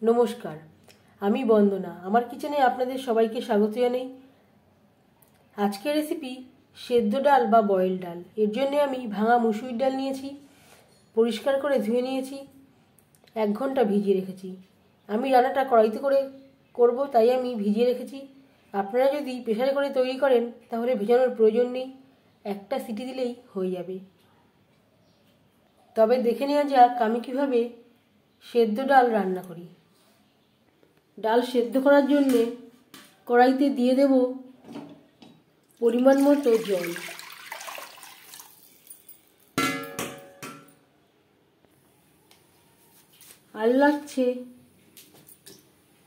নমস্কার, আমি বন্দনা। আমার কিচেনে আপনাদের সবাইকে স্বাগত জানাই। আজকের রেসিপি সেদ্ধ ডাল বা বয়েল ডাল। এর জন্য আমি ভাঙা মুসুরির ডাল নিয়েছি, পরিষ্কার করে ধুয়ে নিয়েছি, 1 ঘন্টা ভিজিয়ে রেখেছি। আমি রান্নাটা কড়াইতে করে করব, তাই আমি ভিজিয়ে রেখেছি। আপনারা যদি প্রেসারে করে তৈরি করেন তাহলে ভেজানোর প্রয়োজন নেই, একটা সিটি দিলেই হয়ে যাবে। তবে দেখে নেওয়া যাক আমি কীভাবে সেদ্ধ ডাল রান্না করি। ডাল সেদ্ধ করার জন্য কড়াইতে দিয়ে দেব পরিমাণ মতো জল। আর লাগছে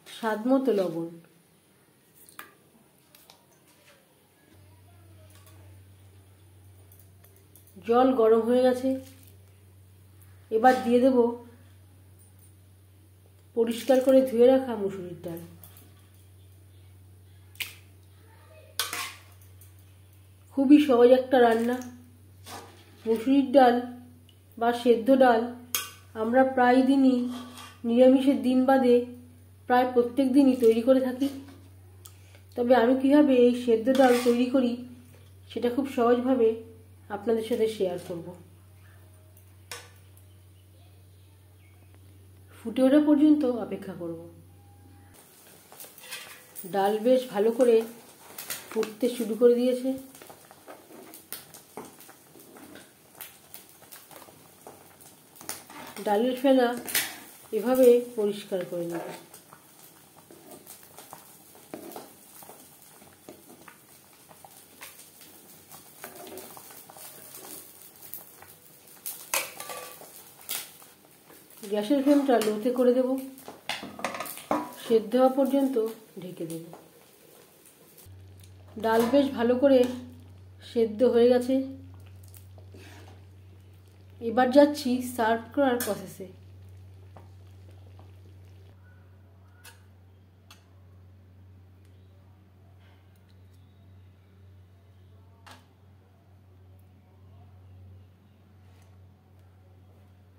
স্বাদ মতো লবণ। জল গরম হয়ে গেছে, এবার দিয়ে দেব পরিষ্কার করে ধুয়ে রাখা মুসুরির ডাল। খুবই সহজ একটা রান্না। মুসুরির ডাল বা সেদ্ধ ডাল আমরা প্রায় দিনই, নিরামিষের দিন বাদে প্রায় প্রত্যেক দিনই তৈরি করে থাকি। তবে আমি কীভাবে এই সেদ্ধ ডাল তৈরি করি সেটা খুব সহজভাবে আপনাদের সাথে শেয়ার করব। ফুটে ওঠা পর্যন্ত অপেক্ষা করব। ডাল বেশ ভালো করে ফুটতে শুরু করে দিয়েছে। ডালের ফেনা এভাবে পরিষ্কার করে নেব। গ্যাসের ফ্লেমটা লোতে করে দেব, সেদ্ধ হওয়া পর্যন্ত ঢেকে দেব। ডাল বেশ ভালো করে সেদ্ধ হয়ে গেছে, এবার যাচ্ছি সার্ভ করার প্রসেসে।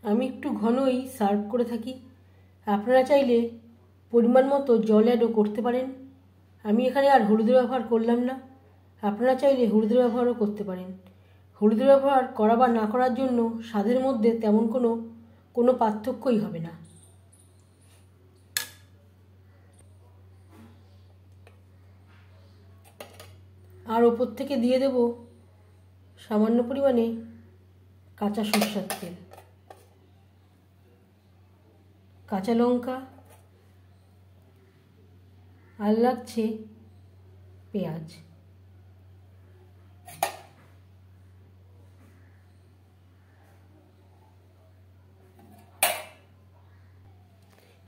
আমি একটু ঘনই সার্ভ করে থাকি, আপনারা চাইলে পরিমাণ মতো জল অ্যাডও করতে পারেন। আমি এখানে আর হলুদের ব্যবহার করলাম না, আপনারা চাইলে হলুদের ব্যবহারও করতে পারেন। হলুদের ব্যবহার করা বা না করার জন্য স্বাদের মধ্যে তেমন কোনো পার্থক্যই হবে না। আর ওপর থেকে দিয়ে দেব সামান্য পরিমাণে কাঁচা সরষের তেল, কাঁচা লঙ্কা, আর লাগছে পেঁয়াজ।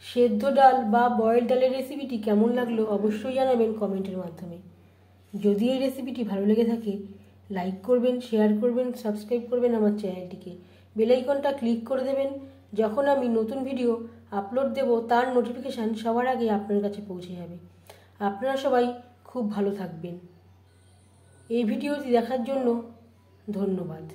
সেদ্ধ ডাল বা বয়েল ডালের রেসিপিটি কেমন লাগলো অবশ্যই জানাবেন কমেন্টের মাধ্যমে। যদি এই রেসিপিটি ভালো লেগে থাকে লাইক করবেন, শেয়ার করবেন, সাবস্ক্রাইব করবেন আমার চ্যানেলটিকে। বেল আইকনটা ক্লিক করে দেবেন, যখন আমি নতুন ভিডিও আপলোড দেব তার নোটিফিকেশান সবার আগে আপনার কাছে পৌঁছে যাবে। আপনারা সবাই খুব ভালো থাকবেন। এই ভিডিওটি দেখার জন্য ধন্যবাদ।